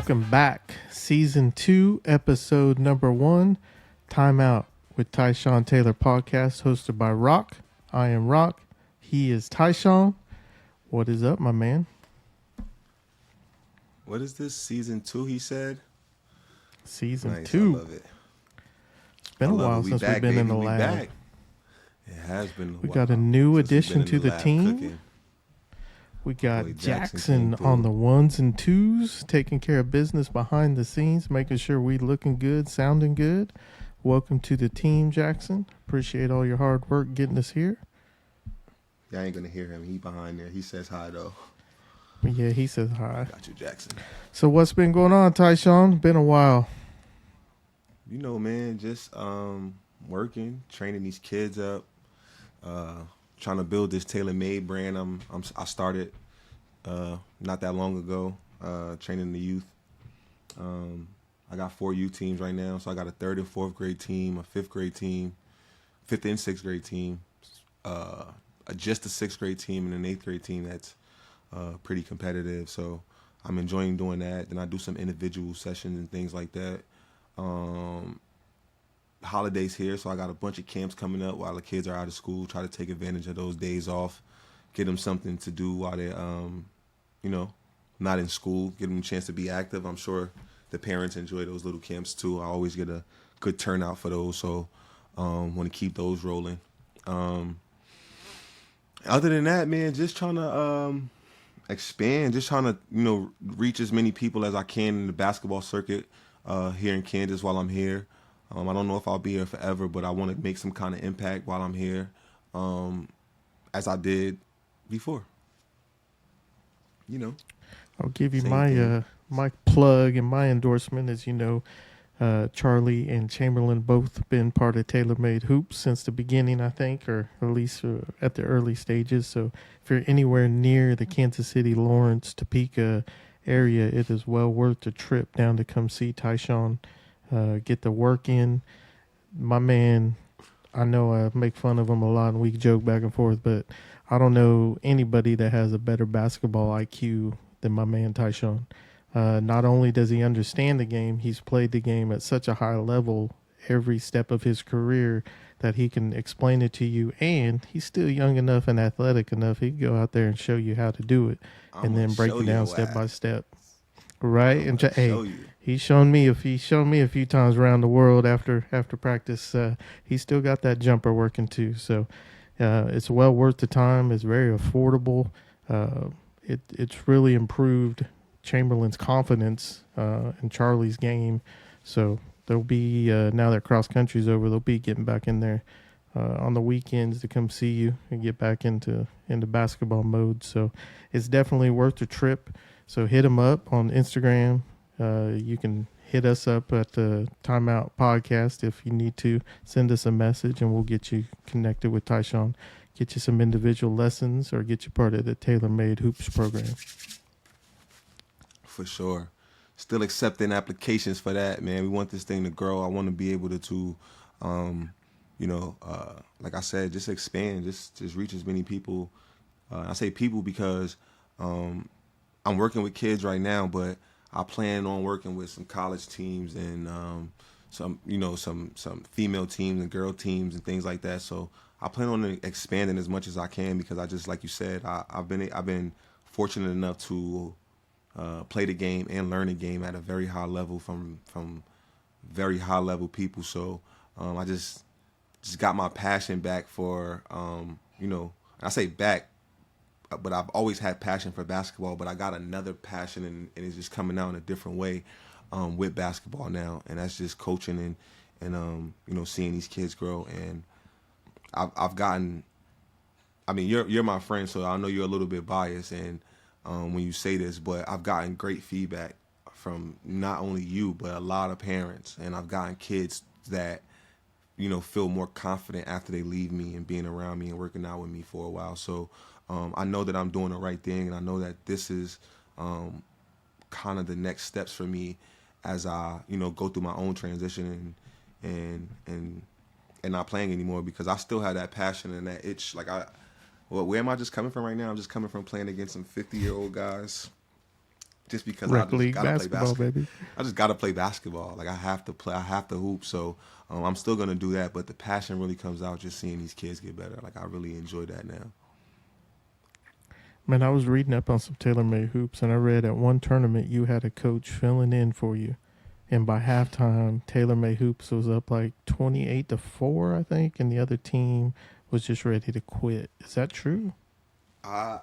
Welcome back. Season 2, episode number 1, Timeout with Tyshawn Taylor podcast, hosted by Rock. I am Rock. He is Tyshawn. What is up, my man? What is this? Season 2, he said? Season nice, 2. I love it. It's been a while since we've been in the lab. Back. It has been a while. We got a new addition to the team. Cooking. We got Jackson on the ones and twos, taking care of business behind the scenes, making sure we looking good, sounding good. Welcome to the team, Jackson. Appreciate all your hard work getting us here. Yeah, I ain't going to hear him. He behind there. He says hi, though. Yeah, he says hi. Got you, Jackson. So what's been going on, Tyshawn? Been a while. You know, man, just working, training these kids up, trying to build this tailor-made brand. I started not that long ago, training the youth. I got 4 youth teams right now, so I got a 3rd and 4th grade team, a 5th grade team, 5th and 6th grade team, just a 6th grade team, and an 8th grade team that's pretty competitive. So I'm enjoying doing that. Then I do some individual sessions and things like that. Holidays here, so I got a bunch of camps coming up while the kids are out of school. Try to take advantage of those days off, get them something to do while they're, not in school. Give them a chance to be active. I'm sure the parents enjoy those little camps too. I always get a good turnout for those, so want to keep those rolling. Other than that, man, just trying to expand, just trying to reach as many people as I can in the basketball circuit here in Kansas while I'm here. I don't know if I'll be here forever, but I want to make some kind of impact while I'm here, as I did before. I'll give you my plug and my endorsement. As you know, Charlie and Chamberlain both been part of TaylorMade Hoops since the beginning, I think, or at least at the early stages. So if you're anywhere near the Kansas City, Lawrence, Topeka area, it is well worth the trip down to come see Tyshawn. Get the work in. My man, I know I make fun of him a lot and we joke back and forth, but I don't know anybody that has a better basketball IQ than my man Tyshawn. Not only does he understand the game, he's played the game at such a high level every step of his career that he can explain it to you, and he's still young enough and athletic enough. He can go out there and show you how to do it and then break it down step by step. Right? And he's shown me a few times around the world after practice. He's still got that jumper working too. So it's well worth the time. It's very affordable. It's really improved Chamberlain's confidence in Charlie's game. So they'll be now that cross country's over, they'll be getting back in there on the weekends to come see you and get back into basketball mode. So it's definitely worth the trip. So hit him up on Instagram. You can hit us up at the Timeout Podcast if you need to. Send us a message and we'll get you connected with Tyshawn. Get you some individual lessons or get you part of the TaylorMade Hoops program. For sure. Still accepting applications for that, man. We want this thing to grow. I want to be able to, like I said, just expand, just reach as many people. I say people because I'm working with kids right now, but I plan on working with some college teams and some female teams and girl teams and things like that. So I plan on expanding as much as I can because I just, like you said, I've been fortunate enough to play the game and learn the game at a very high level from very high level people. So I just got my passion back for I say back. But I've always had passion for basketball, but I got another passion and it's just coming out in a different way with basketball now. And that's just coaching and seeing these kids grow. And I've gotten, you're my friend, so I know you're a little bit biased and when you say this, but I've gotten great feedback from not only you, but a lot of parents. And I've gotten kids that, feel more confident after they leave me and being around me and working out with me for a while. So I know that I'm doing the right thing, and I know that this is kind of the next steps for me as I, go through my own transition and not playing anymore because I still have that passion and that itch. Where am I just coming from right now? I'm just coming from playing against some 50-year-old guys just because I Rec just league gotta play basketball, basketball. baby. I just gotta play basketball. Like I have to play. I have to hoop. So I'm still gonna do that. But the passion really comes out just seeing these kids get better. Like I really enjoy that now. Man, I was reading up on some TaylorMade hoops, and I read at one tournament you had a coach filling in for you, and by halftime, TaylorMade hoops was up like 28-4, I think, and the other team was just ready to quit. Is that true? I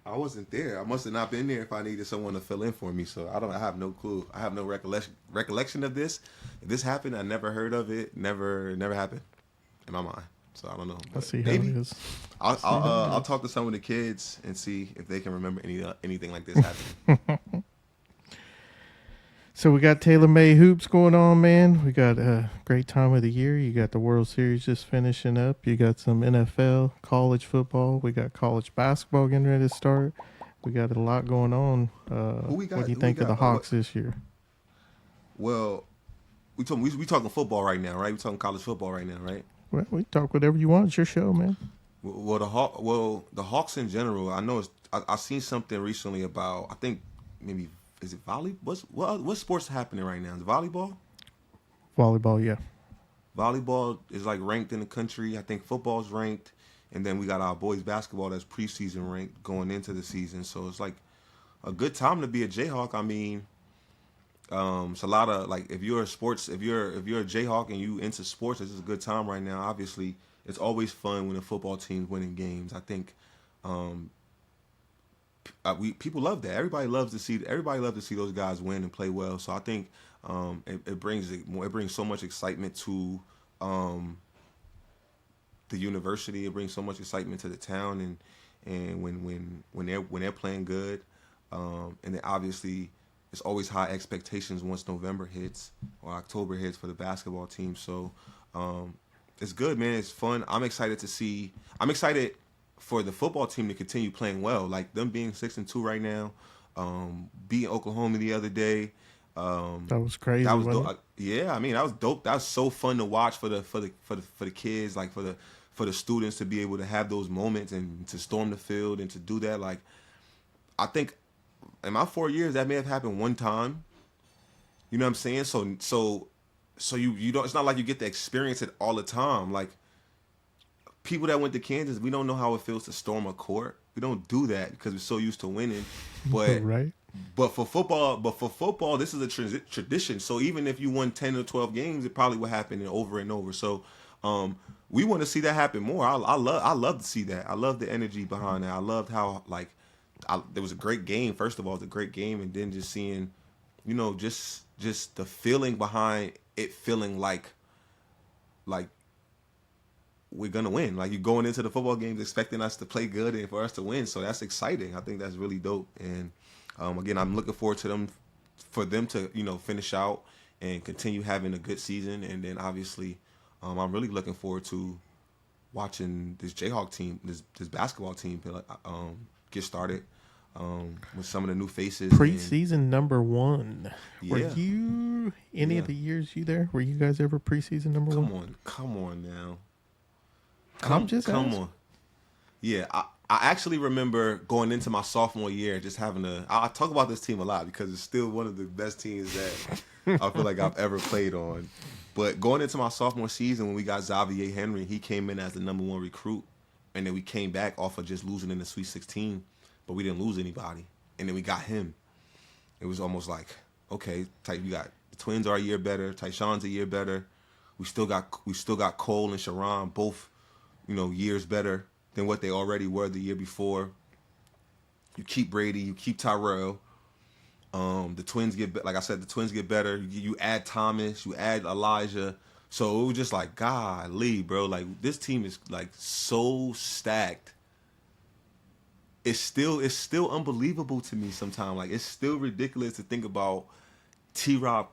I wasn't there. I must have not been there if I needed someone to fill in for me. So I have no clue. I have no recollection of this. If this happened, I never heard of it. Never happened in my mind. So I don't know. I see maybe how it is. I'll talk to some of the kids and see if they can remember anything like this happening. So we got TaylorMade hoops going on, man. We got a great time of the year. You got the World Series just finishing up. You got some NFL, college football. We got college basketball getting ready to start. We got a lot going on. What do you think of the Hawks this year? Well, we talking football right now, right? We talking college football right now, right? Well, we talk whatever you want. It's your show, man. Well, the Hawks in general. I know I seen something recently about. I think maybe. Is it volley? What sports happening right now? Is it volleyball? Volleyball, yeah. Volleyball is like ranked in the country. I think football's ranked, and then we got our boys basketball that's preseason ranked going into the season. So it's like a good time to be a Jayhawk. I mean, it's a lot of like if you're a Jayhawk and you into sports, this is a good time right now. Obviously, it's always fun when a football team's winning games. I think. People love that. Everybody loves to see those guys win and play well. So I think it brings so much excitement to the university. It brings so much excitement to the town, and when they're playing good, and then obviously it's always high expectations once November hits or October hits for the basketball team. So it's good, man. It's fun. I'm excited for the football team to continue playing well, like them being 6-2 right now, beating Oklahoma the other day. That was crazy. That was dope. Yeah, I mean that was dope. That was so fun to watch for the kids, like for the students to be able to have those moments and to storm the field and to do that. Like, I think in my 4 years that may have happened one time. You know what I'm saying? So you don't. It's not like you get to experience it all the time. Like. People that went to Kansas, we don't know how it feels to storm a court. We don't do that because we're so used to winning. But right. But for football, this is a tradition. So even if you won 10 or 12 games, it probably would happen over and over. So we want to see that happen more. I love to see that. I love the energy behind that. I loved how there was a great game. First of all, it was a great game, and then just seeing, just the feeling behind it, feeling like we're gonna win. Like you're going into the football games expecting us to play good and for us to win. So that's exciting. I think that's really dope. And again, I'm looking forward to them to finish out and continue having a good season. And then obviously, I'm really looking forward to watching this Jayhawk team, this basketball team, get started with some of the new faces. Preseason number one. Yeah. Were you any of the years you there? Were you guys ever preseason number one? Come on now. Come on. Yeah, I actually remember going into my sophomore year just having I talk about this team a lot because it's still one of the best teams that I feel like I've ever played on. But going into my sophomore season when we got Xavier Henry, he came in as the number one recruit. And then we came back off of just losing in the Sweet 16, but we didn't lose anybody. And then we got him. It was almost like, okay, we got the Twins are a year better. Tyshawn's a year better. We still got Cole and Sharon, both years better than what they already were the year before. You keep Brady, you keep Tyrell. The Twins the Twins get better. You add Thomas, you add Elijah. So it was just like, golly, bro, like this team is like so stacked. It's still unbelievable to me sometimes. Like it's still ridiculous to think about T-Rob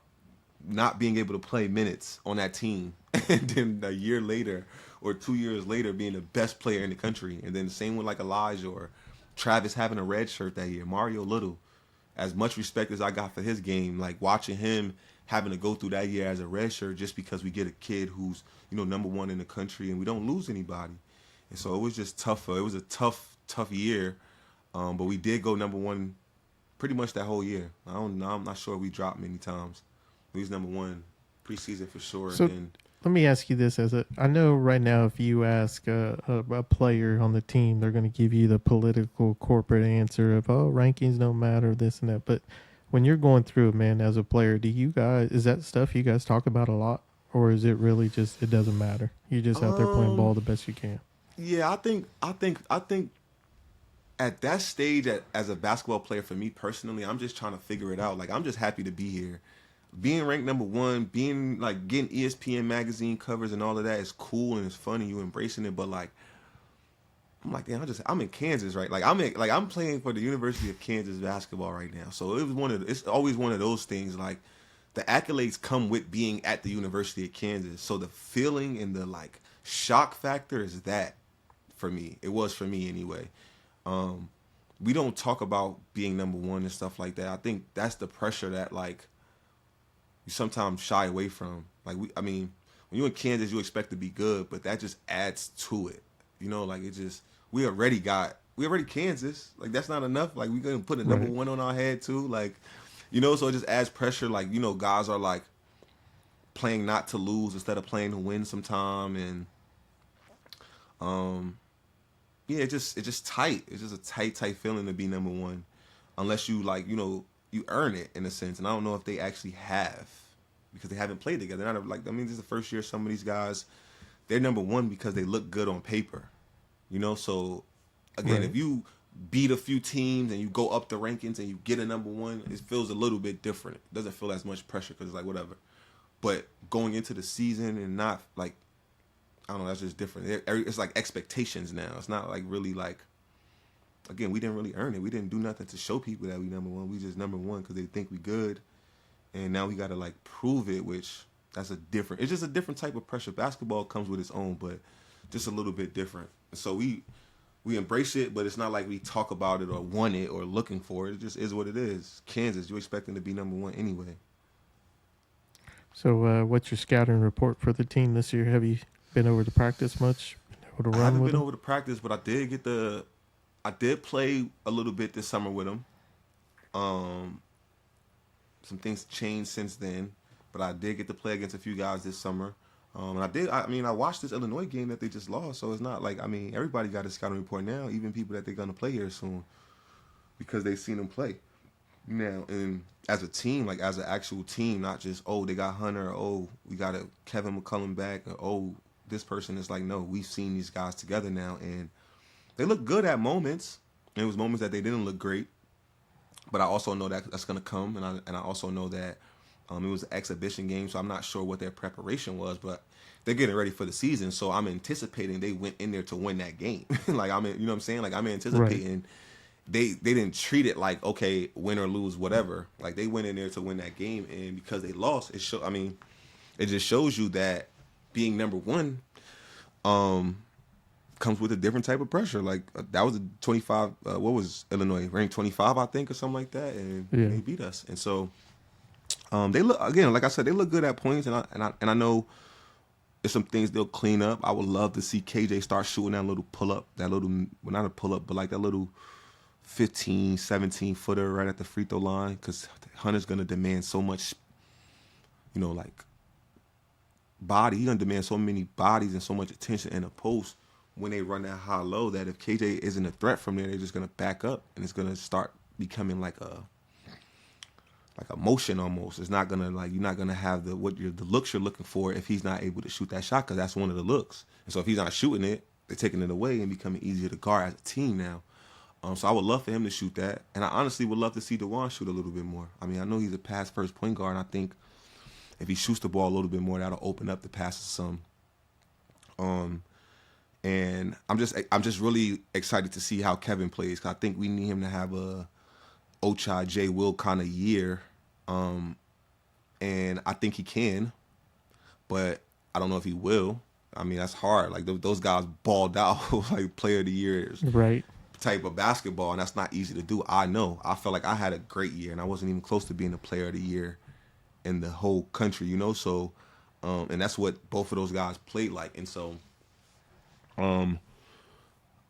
not being able to play minutes on that team, and then a year later or 2 years later being the best player in the country. And then the same with like Elijah or Travis having a red shirt that year. Mario Little, as much respect as I got for his game, like watching him having to go through that year as a red shirt just because we get a kid who's, number one in the country and we don't lose anybody. And so it was just tougher. It was a tough year. But we did go number one pretty much that whole year. I don't know. I'm not sure we dropped many times. We was number one preseason for sure. So And let me ask you this: I know right now, if you ask a player on the team, they're going to give you the political corporate answer of, "Oh, rankings don't matter, this and that." But when you're going through it, man, as a player, is that stuff you guys talk about a lot, or is it really just it doesn't matter? You're just out there playing ball the best you can. yeah, I think at that stage, as a basketball player, for me personally, I'm just trying to figure it out. Like, I'm just happy to be here. Being ranked number one, being like getting ESPN magazine covers and all of that is cool and it's fun and you embracing it. But like, I'm like, damn, I'm in Kansas, right? I'm playing for the University of Kansas basketball right now. So it's always one of those things. Like, the accolades come with being at the University of Kansas. So the feeling and the like shock factor is that for me. It was for me anyway. We don't talk about being number one and stuff like that. I think that's the pressure that like you sometimes shy away from. Like when you're in Kansas, you expect to be good, but that just adds to it. You know, like we already Kansas. Like, that's not enough. Like, we gonna put a number one on our head too. Like, you know, so it just adds pressure. Like, you know, guys are like playing not to lose instead of playing to win sometime, and yeah, it's just tight. It's just a tight feeling to be number one, unless you like, you know, you earn it in a sense. And I don't know if they actually have, because they haven't played together. They're not like, this is the first year some of these guys, they're number one because they look good on paper, you know. So again, if you beat a few teams and you go up the rankings and you get a number one, it feels a little bit different. It doesn't feel as much pressure because it's like whatever. But going into the season and not like, I don't know, that's just different. It's like expectations now. It's not like really like, again, we didn't really earn it. We didn't do nothing to show people that we number one. We just number one because they think we good. And now we got to like prove it, which it's just a different type of pressure. Basketball comes with its own, but just a little bit different. So we embrace it, but it's not like we talk about it or want it or looking for it. It just is what it is. Kansas, you're expecting to be number one anyway. So what's your scouting report for the team this year? Have you been over to practice much? I haven't been over to practice, but I did play a little bit this summer with them. Some things changed since then, but I did get to play against a few guys this summer. And I watched this Illinois game that they just lost, so it's not like, everybody got a scouting report now, even people that they're going to play here soon, because they've seen them play. Now, and as a team, like as an actual team, not just, oh, they got Hunter, or, oh, we got a Kevin McCullum back, or, oh, this person is like, no, we've seen these guys together now, and they look good at moments. There was moments that they didn't look great, but I also know that that's going to come, and I also know that it was an exhibition game, so I'm not sure what their preparation was, but they're getting ready for the season, so I'm anticipating they went in there to win that game. You know what I'm saying? Like, I'm anticipating they didn't treat it like, okay, win or lose, whatever. Like, they went in there to win that game, and because they lost, it just shows you that being number one comes with a different type of pressure. Like, that was a 25, what was Illinois, ranked 25, I think, or something like that, and they beat us. And so they look, again, like I said, they look good at points, and I know there's some things they'll clean up. I would love to see KJ start shooting that little pull-up, not a pull-up, but like that little 15, 17-footer right at the free throw line, because Hunter's going to demand so much, like, body. He's going to demand so many bodies and so much attention in a post when they run that high-low, that if KJ isn't a threat from there, they're just going to back up, and it's going to start becoming like a motion almost. It's not going to, like, you're not going to have the looks you're looking for if he's not able to shoot that shot, because that's one of the looks. And so if he's not shooting it, they're taking it away and becoming easier to guard as a team now. So I would love for him to shoot that. And I honestly would love to see DeJuan shoot a little bit more. I know he's a pass-first point guard, and I think if he shoots the ball a little bit more, that'll open up the passes some. And I'm just really excited to see how Kevin plays, because I think we need him to have a Ochai J. Will kind of year. And I think he can, but I don't know if he will. That's hard. Like, those guys balled out like player of the years. Right. Type of basketball, and that's not easy to do. I know. I felt like I had a great year, and I wasn't even close to being a player of the year in the whole country, so and that's what both of those guys played like. And so I'm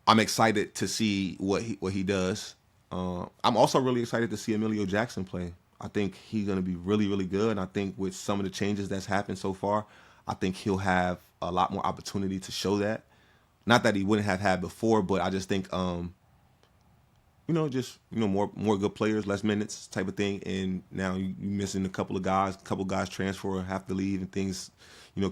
excited to see what he does. I'm also really excited to see Emilio Jackson play. I think he's going to be really, really good. And I think with some of the changes that's happened so far, I think he'll have a lot more opportunity to show that. Not that he wouldn't have had before, but I just think, more good players, less minutes type of thing. And now you missing a couple guys transfer or have to leave and things,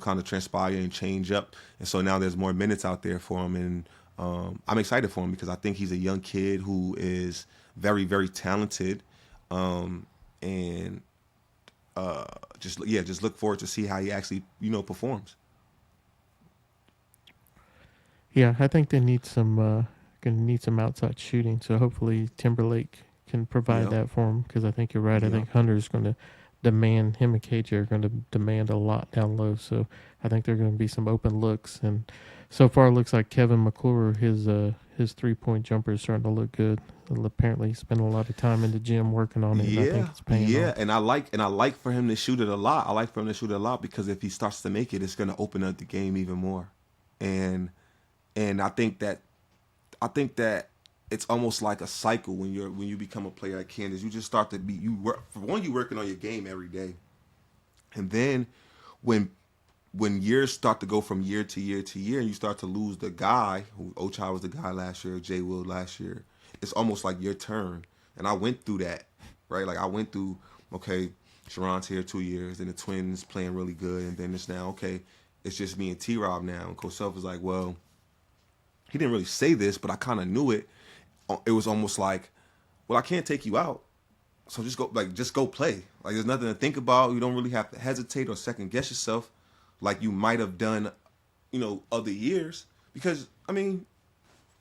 kind of transpire and change up. And so now there's more minutes out there for him. And I'm excited for him because I think he's a young kid who is very, very talented. Just look forward to see how he actually, performs. Yeah, I think they need some outside shooting. So hopefully Timberlake can provide that for him because I think you're right. I think Hunter's going to demand, him and KJ are going to demand a lot down low. So I think there are going to be some open looks. And so far it looks like Kevin McClure, his 3-point jumper is starting to look good. Apparently he spent a lot of time in the gym working on it. And I think it's paying off. And I like for him to shoot it a lot. I like for him to shoot it a lot because if he starts to make it, it's going to open up the game even more. And I think that it's almost like a cycle when you become a player at Kansas. You just start to you're working on your game every day, and then when years start to go from year to year to year, and you start to lose the guy who Ochai was the guy last year, Jay Will last year. It's almost like your turn, and I went through that, right? Like I went through, okay, Sharon's here 2 years, and the Twins playing really good, and then it's now okay, it's just me and T-Rob now, and Coach Self is like, well. He didn't really say this, but I kind of knew it. It was almost like, well, I can't take you out, so just go play. Like there's nothing to think about. You don't really have to hesitate or second guess yourself, like you might have done, other years. Because you're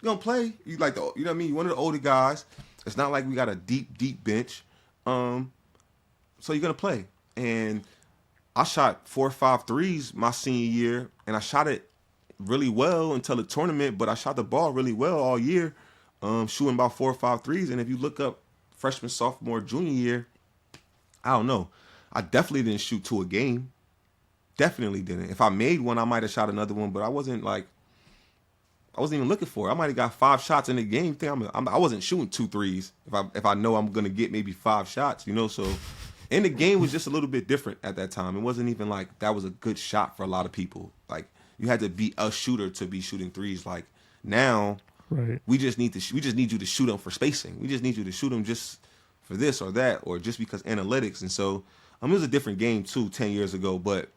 gonna play. You like the, you know what I mean. You're one of the older guys. It's not like we got a deep bench, so you're gonna play. And I shot 4 or 5 threes my senior year, and I shot it really well until the tournament, but I shot the ball really well all year, shooting about 4 or 5 threes. And if you look up freshman, sophomore, junior year, I don't know. I definitely didn't shoot 2 a game. Definitely didn't. If I made one, I might have shot another one, but I wasn't even looking for it. I might have got 5 shots in the game. I wasn't shooting 2 threes if I know I'm gonna get maybe 5 shots, So, and the game was just a little bit different at that time. It wasn't even like that was a good shot for a lot of people. Like. You had to be a shooter to be shooting threes. Like now, right. We just need you to shoot them for spacing. We just need you to shoot them just for this or that, or just because analytics. And so, it was a different game too 10 years ago. But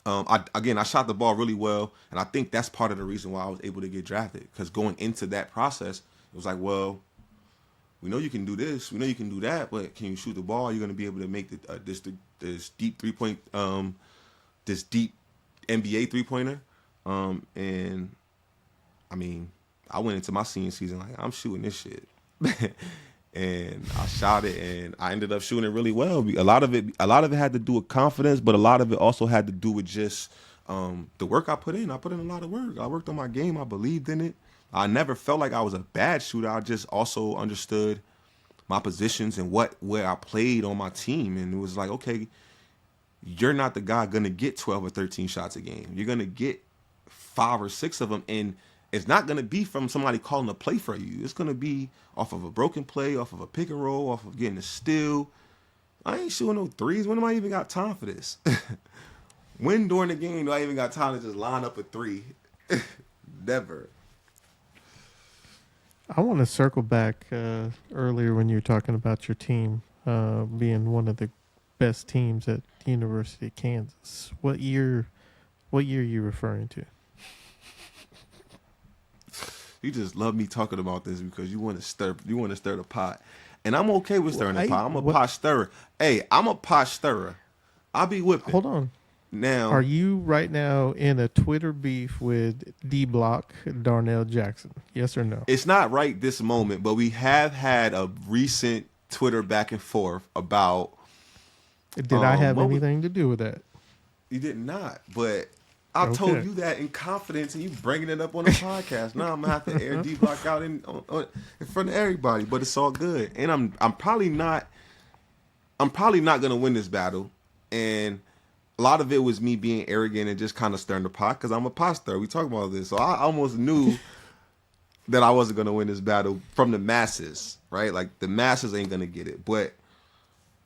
I shot the ball really well, and I think that's part of the reason why I was able to get drafted. Because going into that process, it was like, well, we know you can do this, we know you can do that, but can you shoot the ball? You're going to be able to make this deep 3-point, this deep NBA 3-pointer, and I went into my senior season like I'm shooting this shit, and I shot it, and I ended up shooting it really well. A lot of it had to do with confidence, but a lot of it also had to do with just the work I put in. I put in a lot of work. I worked on my game. I believed in it. I never felt like I was a bad shooter. I just also understood my positions and where I played on my team, and it was like, okay. You're not the guy going to get 12 or 13 shots a game. You're going to get 5 or 6 of them, and it's not going to be from somebody calling a play for you. It's going to be off of a broken play, off of a pick and roll, off of getting a steal. I ain't shooting no threes. When am I even got time for this? When during the game do I even got time to just line up a 3? Never. I want to circle back earlier when you were talking about your team being one of the best teams at the University of Kansas. What year are you referring to? You just love me talking about this because you want to stir the pot. And I'm okay with stirring the pot. I'm a pot stirrer. Hey, I'm a pot stirrer. I'll be whipping. Hold on. Now, are you right now in a Twitter beef with D-Block Darnell Jackson? Yes or no? It's not right this moment, but we have had a recent Twitter back and forth about. Did I have anything to do with that? You did not, but I told you that in confidence, and you bringing it up on the podcast. Now I'm gonna have to air D-Block out in front of everybody, but it's all good. And I'm probably not gonna win this battle, and a lot of it was me being arrogant and just kind of stirring the pot because I'm a pot stirrer. We talk about this, so I almost knew that I wasn't gonna win this battle from the masses, right? Like the masses ain't gonna get it. But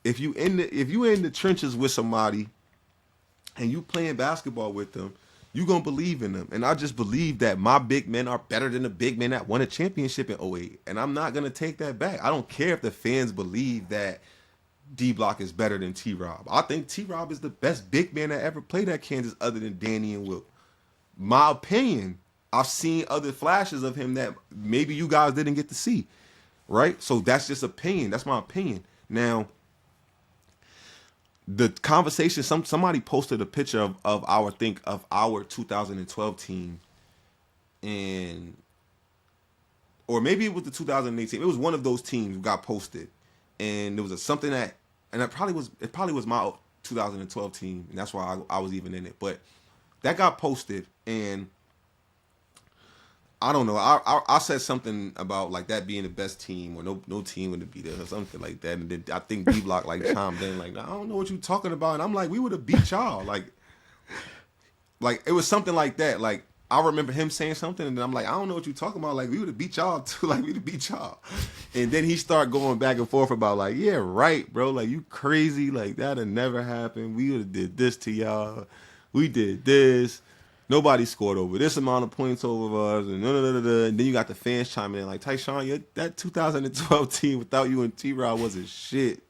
if you in the trenches with somebody and you playing basketball with them, you gonna believe in them. And I just believe that my big men are better than the big men that won a championship in '08. And I'm not gonna take that back. I don't care if the fans believe that D-Block is better than T-Rob. I think T-Rob is the best big man that ever played at Kansas other than Danny and Wilt. My opinion, I've seen other flashes of him that maybe you guys didn't get to see, right? So that's just opinion. That's my opinion. Now, the conversation, somebody posted a picture of our 2012 team, and or maybe it was the 2018. It was one of those teams who got posted, and there was something that, and it probably was my 2012 team, and that's why I was even in it. But that got posted, and I don't know. I said something about like that being the best team, or no team would beat us or something like that. And then I think D-Block like chimed in like, I don't know what you're talking about. And I'm like, we would have beat y'all. Like it was something like that. Like I remember him saying something, and then I'm like, I don't know what you're talking about. Like we would have beat y'all too. Like we would have beat y'all. And then he started going back and forth about like, yeah, right, bro. Like you crazy. Like that'd never happened. We would have did this to y'all. We did this. Nobody scored over this amount of points over us, and and then you got the fans chiming in like, Tyshawn, that 2012 team without you and T-Rod wasn't shit.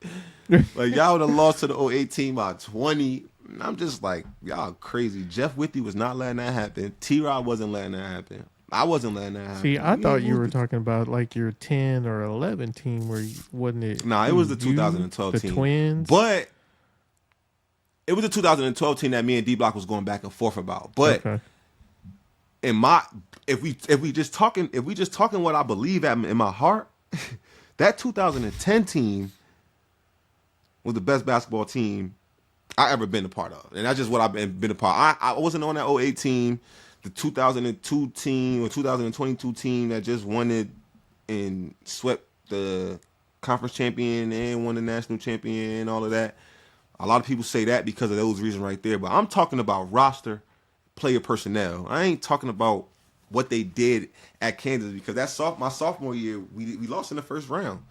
Like y'all would have lost to the 08 team by 20. And I'm just like, y'all crazy. Jeff Withy was not letting that happen. T-Rod wasn't letting that happen. I wasn't letting that happen. See, I thought you were talking about like your 10 or 11 team, where wasn't it? Nah, it was the 2012 the team. The Twins, but it was the 2012 team that me and D-Block was going back and forth about. But okay. if we just talking what I believe in my heart, that 2010 team was the best basketball team I ever been a part of, and that's just what I've been a part. I wasn't on that 08 team, the 2002 team or 2022 team that just won it and swept the conference champion and won the national champion and all of that. A lot of people say that because of those reasons right there. But I'm talking about roster, player personnel. I ain't talking about what they did at Kansas, because my sophomore year, we lost in the first round.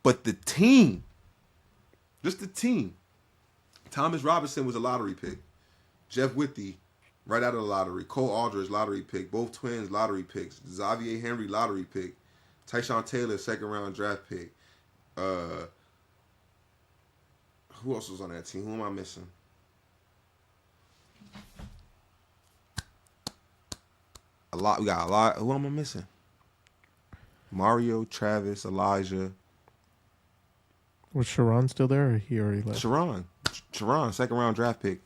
But the team, just the team. Thomas Robinson was a lottery pick. Jeff Withy, right out of the lottery. Cole Aldridge, lottery pick. Both twins, lottery picks. Xavier Henry, lottery pick. Tyshawn Taylor, second round draft pick. Who else was on that team? Who am I missing? We got a lot. Who am I missing? Mario, Travis, Elijah. Was Sharon still there, or he already left? Sharon, second round draft pick.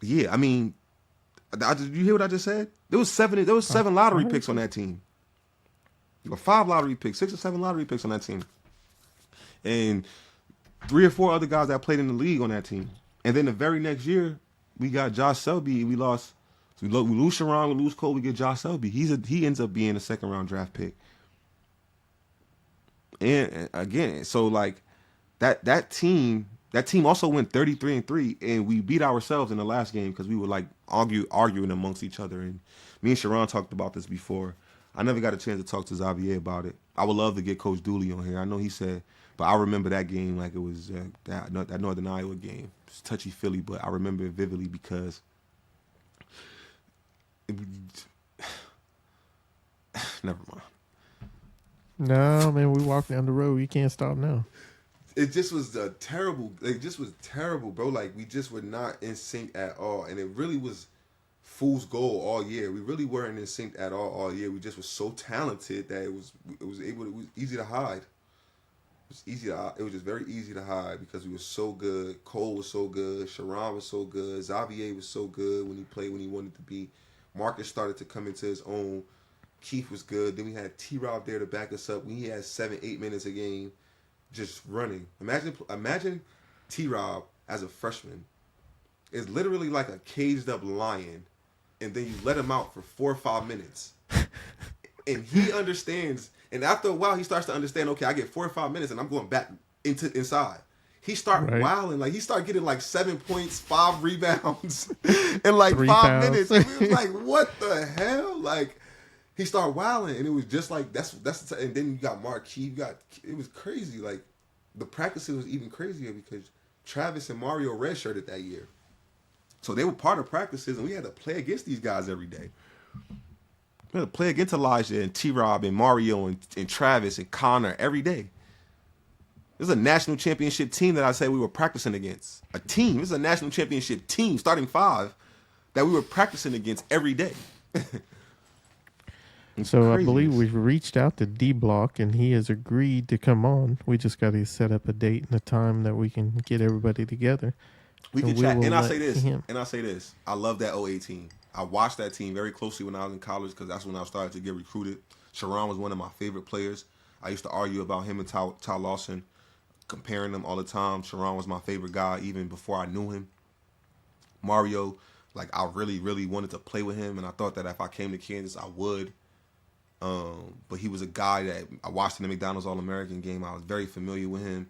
Yeah, I mean, you hear what I just said? There was seven lottery picks on that team. Or 5 lottery picks, 6 or 7 lottery picks on that team. And 3 or 4 other guys that played in the league on that team. And then the very next year, we got Josh Selby. We lost. So we lose Sharon, we lose Cole. We get Josh Selby. He ends up being a second round draft pick. And again, so like that team also went 33-3, and we beat ourselves in the last game because we were like arguing amongst each other. And me and Sharon talked about this before. I never got a chance to talk to Xavier about it. I would love to get Coach Dooley on here. I know he said. But I remember that game like it was that Northern Iowa game. It's touchy-feely, but I remember it vividly because never mind. No, man, we walk down the road. You can't stop now. It just was terrible. It just was terrible, bro. Like we just were not in sync at all, and it really was fool's gold all year. We really weren't in sync at all year. We just were so talented that it was easy to hide. It was just very easy to hide because we were so good. Cole was so good. Sharon was so good. Xavier was so good when he played when he wanted to be. Marcus started to come into his own. Keith was good. Then we had T-Rob there to back us up. He had 7-8 minutes a game just running. Imagine T-Rob as a freshman. It's literally like a caged up lion, and then you let him out for 4 or 5 minutes. And he understands. And after a while, he starts to understand, okay, I get 4 or 5 minutes, and I'm going back inside. he started wilding. Like, he started getting like 7 points, 5 rebounds in like 3 5 fouls. minutes. And we was like, what the hell? Like, he started wilding, and it was just like that's and then you got Marquis. It was crazy. Like, the practices was even crazier because Travis and Mario redshirted that year, so they were part of practices, and we had to play against these guys every day. We had to play against Elijah and T-Rob and Mario and Travis and Connor every day. This is a national championship team that I said we were practicing against. A team. This is a national championship team, starting 5, that we were practicing against every day. So I believe we've reached out to D-Block, and he has agreed to come on. We just got to set up a date and a time that we can get everybody together. We can chat. And I say this. I love that 08 team. I watched that team very closely when I was in college because that's when I started to get recruited. Sharon was one of my favorite players. I used to argue about him and Ty Lawson, comparing them all the time. Sharon was my favorite guy even before I knew him. Mario, like, I really, really wanted to play with him, and I thought that if I came to Kansas, I would. But he was a guy that I watched in the McDonald's All-American game. I was very familiar with him.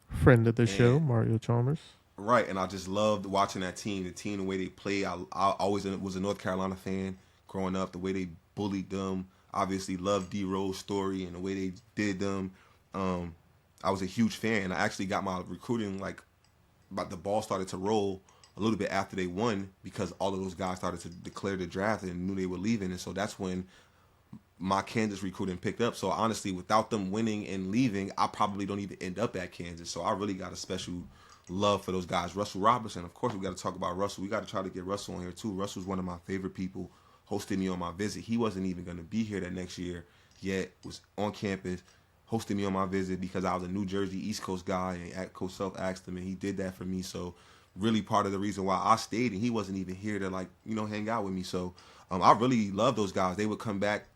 Friend of the show, Mario Chalmers. Right, and I just loved watching that team, the way they play. I always was a North Carolina fan growing up, the way they bullied them. Obviously loved D-Rose's story and the way they did them. I was a huge fan. I actually got my recruiting, like, about the ball started to roll a little bit after they won because all of those guys started to declare the draft and knew they were leaving. And so that's when my Kansas recruiting picked up. So honestly, without them winning and leaving, I probably don't even end up at Kansas. So I really got a special love for those guys. Russell Robertson, of course, we got to talk about Russell. We got to try to get Russell on here too. Russell's one of my favorite people. Hosted me on my visit. He wasn't even going to be here that next year, yet was on campus, hosted me on my visit because I was a New Jersey East Coast guy, and Coach Self asked him, and he did that for me. So really part of the reason why I stayed, and he wasn't even here to, like, hang out with me. So I really love those guys. They would come back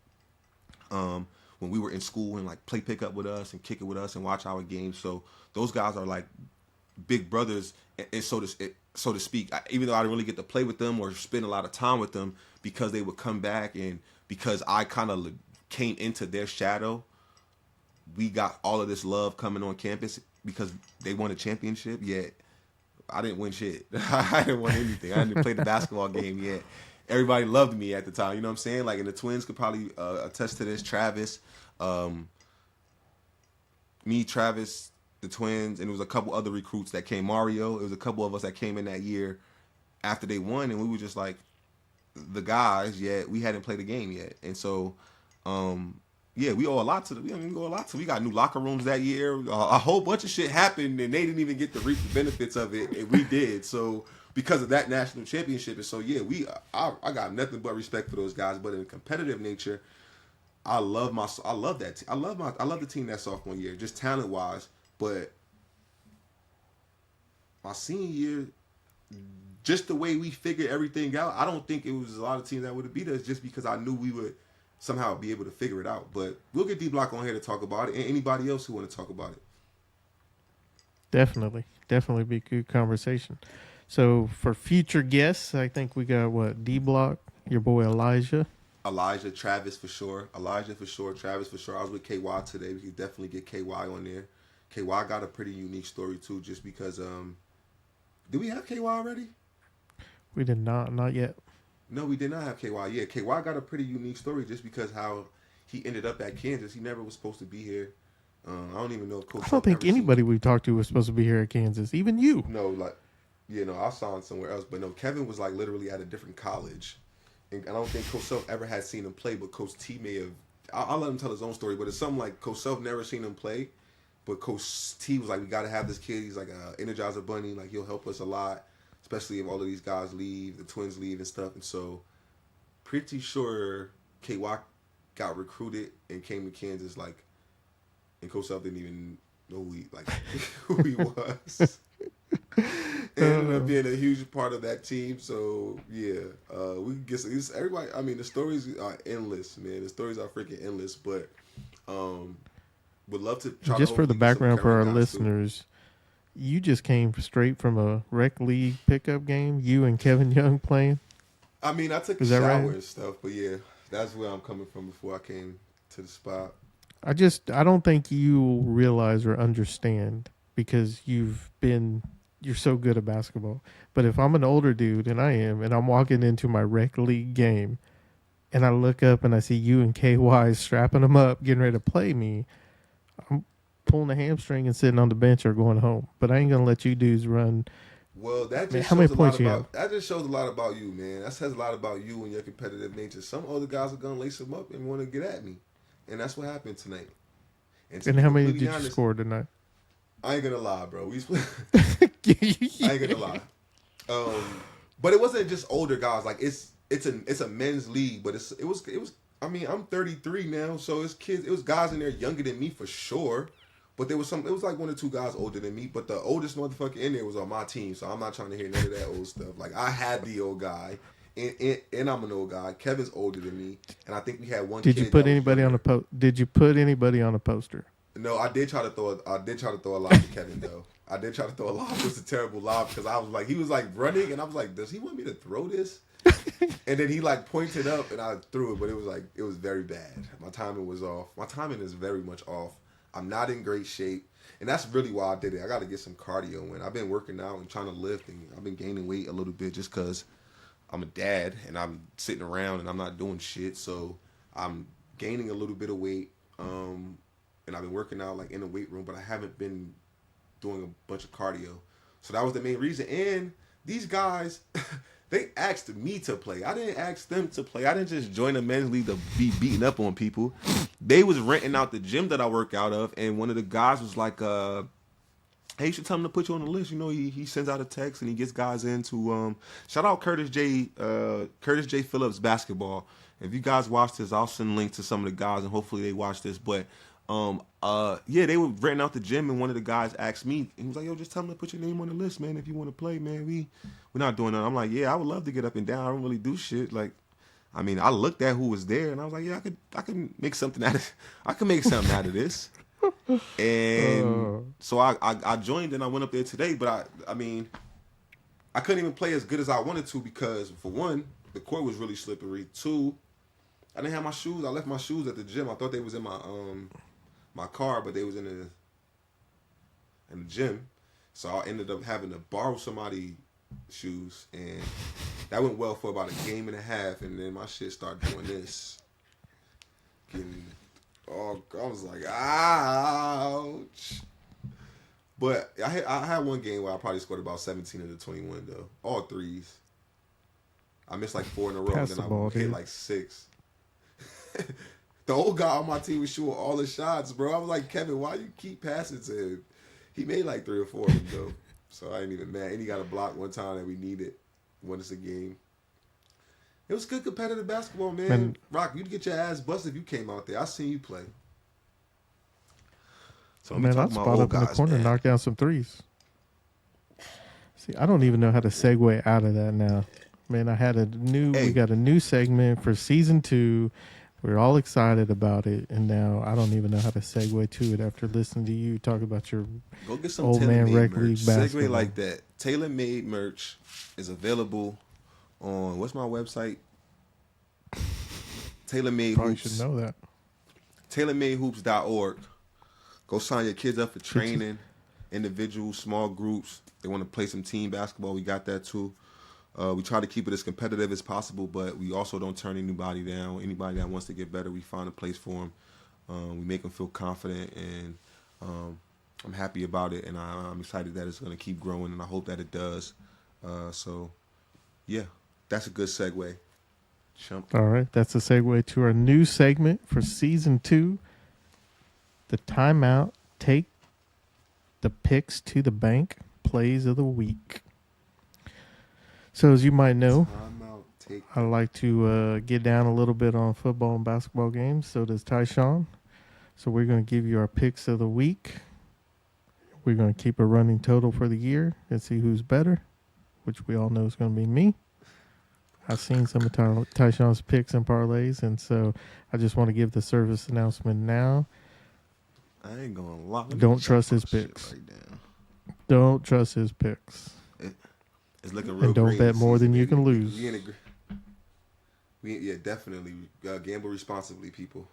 when we were in school and, like, play pickup with us and kick it with us and watch our games. So those guys are like big brothers, and so to speak. Even though I didn't really get to play with them or spend a lot of time with them, because they would come back and because I kind of came into their shadow, we got all of this love coming on campus because they won a championship. Yet I didn't win shit. I didn't win anything. I didn't play the basketball game yet. Everybody loved me at the time. You know what I'm saying? Like, and the twins could probably attest to this. Travis, me, Travis, the twins, and it was a couple other recruits that came. Mario, it was a couple of us that came in that year after they won, and we were just like the guys, yet we hadn't played a game yet. And so, yeah, we owe a lot to we got new locker rooms that year. A whole bunch of shit happened, and they didn't even get to reap the benefits of it, and we did. So because of that national championship, and so yeah, I got nothing but respect for those guys. But in a competitive nature, I love that team. I love the team that sophomore year, just talent wise. But my senior year, just the way we figured everything out, I don't think it was a lot of teams that would have beat us just because I knew we would somehow be able to figure it out. But we'll get D-Block on here to talk about it, and anybody else who want to talk about it. Definitely be a good conversation. So for future guests, I think we got D-Block, your boy Elijah, Travis for sure, Travis for sure. I was with KY today. We could definitely get KY on there. KY got a pretty unique story too, just because. Did we have KY already? We did not yet. No, we did not have KY. Yeah, KY got a pretty unique story just because how he ended up at Kansas. He never was supposed to be here. I don't even know if Coach. I don't think anybody we've talked to was supposed to be here at Kansas. Even you. No, I saw him somewhere else. But no, Kevin was like literally at a different college. And I don't think Coach Self ever had seen him play, but Coach T may have. I'll let him tell his own story, but it's something like Coach Self never seen him play. But Coach T was like, we got to have this kid. He's like an Energizer Bunny. Like, he'll help us a lot, especially if all of these guys leave, the twins leave and stuff. And so, pretty sure KY got recruited and came to Kansas, like, and Coach Self didn't even know who he was. And ended up being a huge part of that team. So, yeah, we can get everybody. I mean, the stories are endless, man. The stories are freaking endless, but would love to try just for the background for our listeners. You just came straight from a rec league pickup game. You and Kevin Young playing. I mean, I took a shower and stuff, but yeah, that's where I'm coming from before I came to the spot. I don't think you realize or understand, because you're so good at basketball. But if I'm an older dude, and I am, and I'm walking into my rec league game, and I look up and I see you and KY strapping them up, getting ready to play me, I'm pulling a hamstring and sitting on the bench or going home. But I ain't gonna let you dudes run. Well, that just How many shows a points lot you about. That just shows a lot about you, man. That says a lot about you and your competitive nature. Some other guys are gonna lace them up and want to get at me, and that's what happened tonight. And how many did you score tonight? I ain't gonna lie, bro. I ain't gonna lie. But it wasn't just older guys. Like it's a men's league, but it was. I mean, I'm 33 now, so it's kids. It was guys in there younger than me for sure. But there was some. It was like 1 or 2 guys older than me. But the oldest motherfucker in there was on my team, so I'm not trying to hear none of that old stuff. Like I had the old guy, and I'm an old guy. Kevin's older than me, and I think we had one. Did you put anybody on the Did you put anybody on a poster? No, I did try to throw a lob to Kevin though. I did try to throw a lob. It was a terrible lob because I was like, he was like running, and I was like, does he want me to throw this? And then he like pointed up, and I threw it, but it was very bad. My timing was off. My timing is very much off. I'm not in great shape, and that's really why I did it. I got to get some cardio in. I've been working out and trying to lift, and I've been gaining weight a little bit just because I'm a dad and I'm sitting around and I'm not doing shit. So I'm gaining a little bit of weight, and I've been working out like in the weight room, but I haven't been doing a bunch of cardio. So that was the main reason. And these guys, they asked me to play. I didn't ask them to play. I didn't just join the men's league to be beating up on people. They was renting out the gym that I work out of, and one of the guys was like, hey, you should tell him to put you on the list. You know, he sends out a text and he gets guys into shout out Curtis J Phillips basketball. If you guys watch this, I'll send a link to some of the guys and hopefully they watch this. But yeah, they were renting out the gym and one of the guys asked me, he was like, yo, just tell him to put your name on the list, man. If you want to play, man, we're not doing that. I'm like, yeah, I would love to get up and down. I don't really do shit. Like, I mean, I looked at who was there and I was like, yeah, I could make something out of this. And so I joined and I went up there today, but I mean, I couldn't even play as good as I wanted to because for one, the court was really slippery. 2, I didn't have my shoes. I left my shoes at the gym. I thought they was in my car, but they was in the gym. So I ended up having to borrow somebody's shoes, and that went well for about a game and a half, and then my shit started doing this. I was like, ouch. But I had one game where I probably scored about 17 of the 21 though, all threes. I missed like 4 in a row, and then I hit like 6. The old guy on my team was shooting all the shots, bro. I was like, Kevin, why you keep passing to him? He made like 3 or 4 of them, though. So I ain't even mad. And he got a block one time that we needed. Won us a game. It was good competitive basketball, man. Rock, you'd get your ass busted if you came out there. I seen you play. So man, I spot up in the corner and knock down some threes. See, I don't even know how to segue out of that now. Man, we got a new segment for season 2. We're all excited about it, and now I don't even know how to segue to it after listening to you talk about your go get some old man rec league basketball. Segue like that. Tailor-made merch is available on, what's my website? Tailor-made Probably Hoops. Should know that. TailorMadeHoops.org. Go sign your kids up for training, individual, small groups. They want to play some team basketball. We got that too. We try to keep it as competitive as possible, but we also don't turn anybody down. Anybody that wants to get better, we find a place for them. We make them feel confident, and I'm happy about it, and I'm excited that it's going to keep growing, and I hope that it does. So, yeah, that's a good segue. Chump. All right, that's a segue to our new segment for season 2, the timeout. Take the picks to the bank. Plays of the week. So as you might know, I like to get down a little bit on football and basketball games. So does Tyshawn. So we're going to give you our picks of the week. We're going to keep a running total for the year and see who's better, which we all know is going to be me. I've seen some of Tyshawn's picks and parlays, and so I just want to give the service announcement now. I ain't going to lie. Don't trust his picks. Right now. Don't trust his picks. It's looking real. And don't bet more than you can lose. Yeah, definitely. Gamble responsibly, people.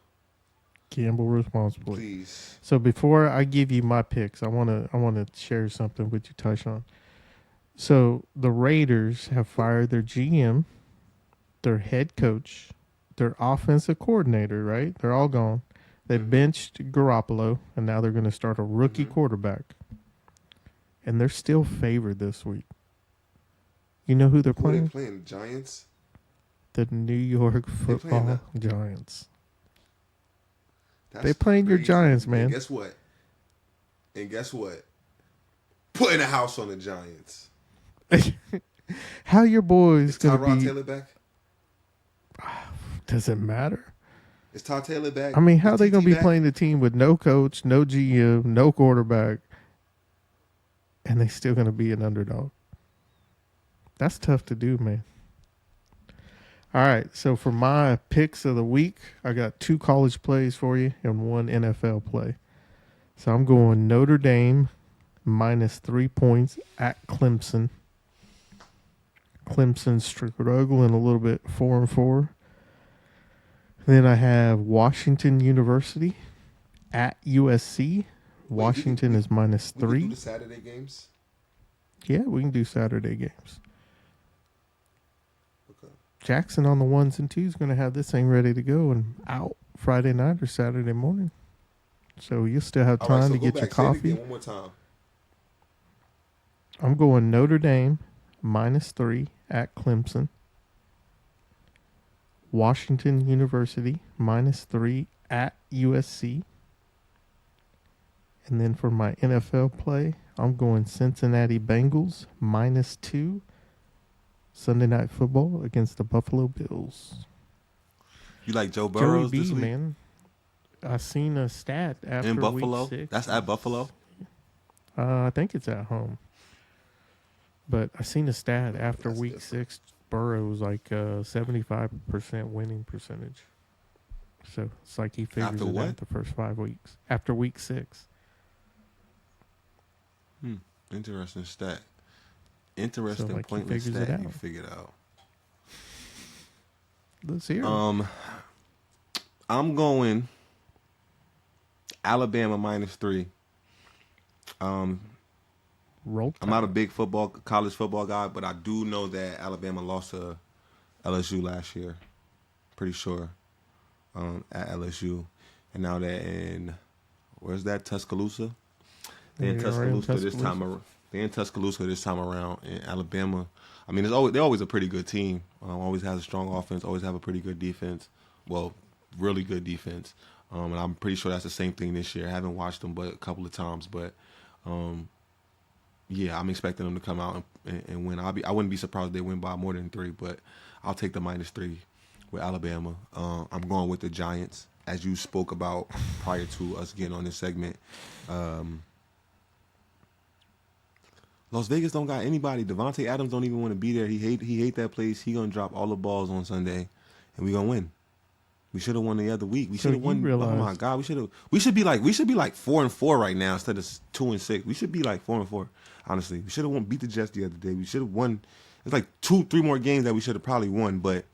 Gamble responsibly. Please. So before I give you my picks, I wanna share something with you, Tyshawn. So the Raiders have fired their GM, their head coach, their offensive coordinator. Right? They're all gone. They benched Garoppolo, and now they're going to start a rookie quarterback. And they're still favored this week. You know who they're Who playing? they playing? Giants? The New York Football Giants. That's They playing your crazy. Giants, man. And guess what? Putting a house on the Giants. How your boys Is going to Tyrod be? Taylor back? Does it matter? Is Todd Taylor back? I mean, how Is they going TT to be back? playing the team with no coach, no GM, no quarterback, and they still going to be an underdog? That's tough to do, man. All right, so for my picks of the week, I got 2 college plays for you and 1 NFL play. So I'm going Notre Dame minus 3 points at Clemson. Clemson's struggling a little bit, 4-4. Then I have Washington University at USC. Washington is minus We can 3. do the Saturday games? Yeah, we can do Saturday games. Okay. Jackson on the 1s and 2s going to have this thing ready to go and out Friday night or Saturday morning. So you'll still have All right, time so to go get back. your Say it coffee. again one more time. I'm going Notre Dame minus 3 at Clemson. Washington University minus 3 at USC. And then for my NFL play, I'm going Cincinnati Bengals minus 2 Sunday Night Football against the Buffalo Bills. You like Joe Joey Burrows B, this week? man. I seen a stat after In Buffalo? week 6. That's at Buffalo? I think it's at home. But I seen a stat after That's week different. 6, Burrow's like 75% winning percentage. So it's like he figures After it what? out the first 5 weeks. After week 6. Interesting stat. Interesting So, like, he pointless figures it stat you out. figured out. Let's hear it. I'm going Alabama minus 3. Roll I'm not a big college football guy, but I do know that Alabama lost to LSU last year. Pretty sure. At LSU. And now they're in, where's that, Tuscaloosa? They're in Tuscaloosa this time around. They're in Tuscaloosa this time around. In Alabama, I mean, they're always a pretty good team. Always has a strong offense. Always have a pretty good defense. Well, really good defense. And I'm pretty sure that's the same thing this year. I haven't watched them but a couple of times, but yeah, I'm expecting them to come out and win. I wouldn't be surprised if they win by more than 3, but I'll take the minus 3 with Alabama. I'm going with the Giants, as you spoke about prior to us getting on this segment. Las Vegas don't got anybody. Devontae Adams don't even want to be there. He hate that place. He gonna drop all the balls on Sunday, and we gonna win. We should have won the other week. We should have won. Oh my God, we should be like 4-4 right now instead of 2-6. We should be like 4-4. Honestly, we should have beat the Jets the other day. We should have won. It's like 2-3 more games that we should have probably won, but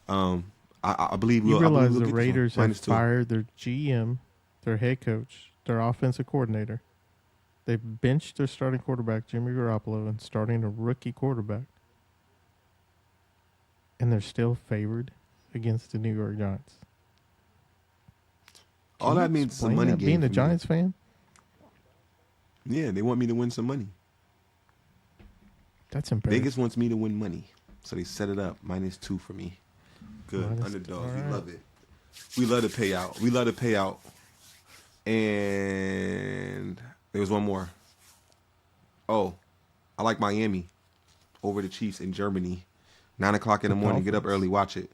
I believe we'll. You realize we'll the get Raiders one. have fired their GM, their head coach, their offensive coordinator. They benched their starting quarterback, Jimmy Garoppolo, and starting a rookie quarterback. And they're still favored against the New York Giants. All that means some money. Being a Giants fan? Yeah, they want me to win some money. That's embarrassing. Vegas wants me to win money, so they set it up -2 for me. Good underdogs. Right. We love it. We love to pay out. We love to pay out. And there was one more. Oh, I like Miami over the Chiefs in Germany. 9:00 in the morning. Get up early. Watch it.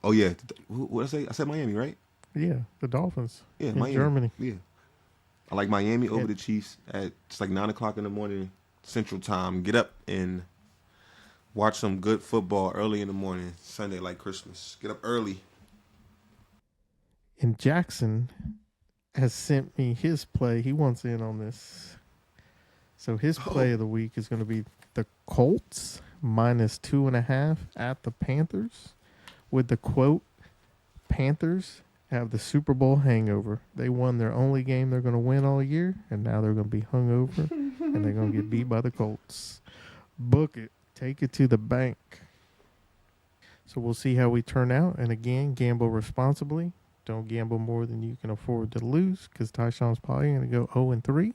Oh yeah. What did I say? I said Miami, right? Yeah, the Dolphins. Yeah, in Miami. Germany. Yeah. I like Miami over the Chiefs at it's like 9:00 in the morning Central Time. Get up and watch some good football early in the morning. Sunday like Christmas. Get up early. And Jackson has sent me his play. He wants in on this. So his play of the week is going to be the Colts -2.5 at the Panthers with the quote, Panthers have the Super Bowl hangover. They won their only game they're going to win all year, and now they're going to be hungover, and they're going to get beat by the Colts. Book it. Take it to the bank. So we'll see how we turn out. And again, gamble responsibly. Don't gamble more than you can afford to lose, because Tyshawn's probably going to go 0-3.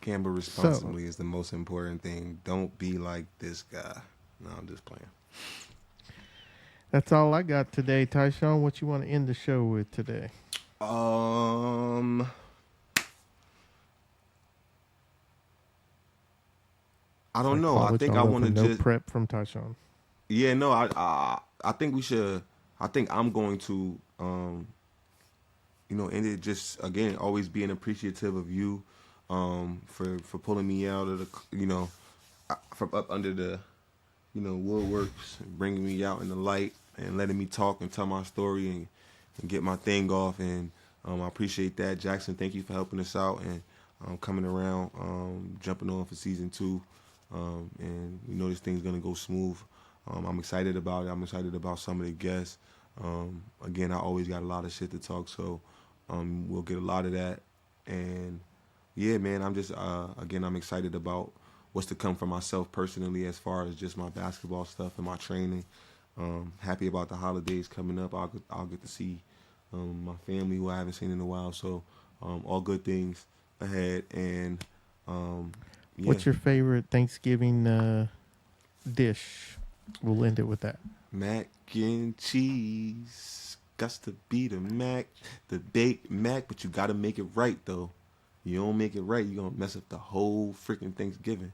Gamble responsibly is the most important thing. Don't be like this guy. No, I'm just playing. That's all I got today. Tyshawn, what you want to end the show with today? I don't know. I think I want to just prep from Tyshawn. Yeah, no. I think we should. I think I'm going to end it just again always being appreciative of you for pulling me out of the from up under the woodworks, and bringing me out in the light and letting me talk and tell my story and get my thing off. And I appreciate that. Jackson, thank you for helping us out and coming around, jumping on for season 2. And this thing's going to go smooth. I'm excited about it. I'm excited about some of the guests. Again, I always got a lot of shit to talk, so we'll get a lot of that. And yeah, man, I'm just, again, I'm excited about what's to come for myself personally as far as just my basketball stuff and my training. Happy about the holidays coming up. I'll get to see my family who I haven't seen in a while. So all good things ahead. And yeah. What's your favorite Thanksgiving dish? We'll end it with that. Mac and cheese. Got to be the mac, the baked mac, but you got to make it right, though. You don't make it right, you're going to mess up the whole freaking Thanksgiving.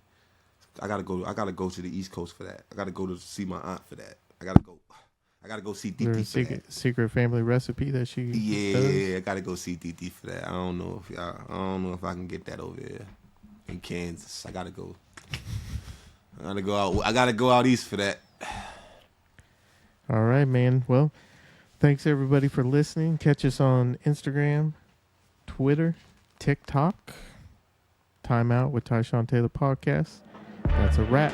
I gotta go to the East Coast for that. I gotta go to see my aunt for that. I gotta go see DT for that. Secret family recipe that she does? I gotta go see DT for that. I don't know if I can get that over there in Kansas. I gotta go out east for that. All right, man. Well, thanks everybody for listening. Catch us on Instagram, Twitter, TikTok. Timeout with Tyshawn Taylor podcast. That's a wrap.